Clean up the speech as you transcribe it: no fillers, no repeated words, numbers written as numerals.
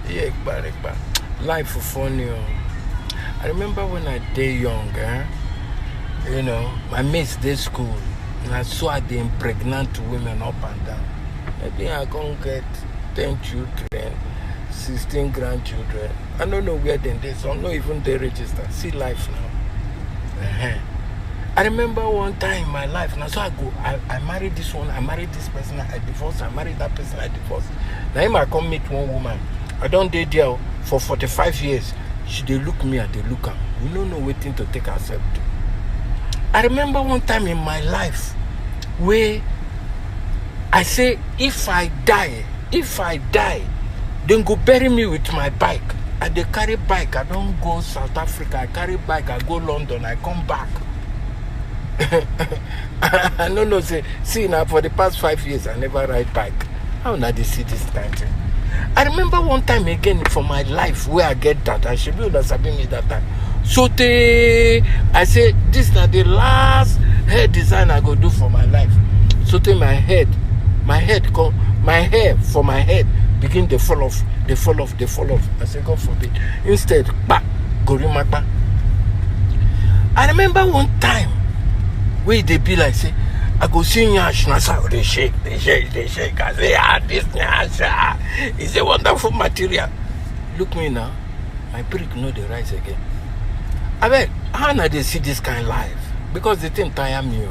Yeah, life is funny. I remember when I day young, you know, my mates did school, and I saw they impregnate women up and down. Maybe I can't get 10 children, 16 grandchildren. I don't know where they did, so I'm not even they register. See life now. I remember one time in my life, now so I married this one, I married this person, I divorced, I married that person, I divorced. Now I come meet one woman. I don't date there for 45 years. They look me and they look at me. We don't know waiting to take ourselves to. I remember one time in my life where I say, if I die, then go bury me with my bike. I dey carry bike, I don't go South Africa, I carry bike, I go London, I come back. I don't know, see now for the past 5 years, I never ride bike. How now they see this kind of thing? I remember one time again for my life where I get that. I should be able to sabi me that time. So I say, this is the last hair design I go do for my life. So my hair for my head begin to fall off. I say, God forbid. Instead, gorimapa. I remember one time where they be like, say, I go see Nyash, they shake. I say, this Nyash is a wonderful material. Look me now, my brick know the rise again. I mean, how now they see this kind of life? Because they think tire me.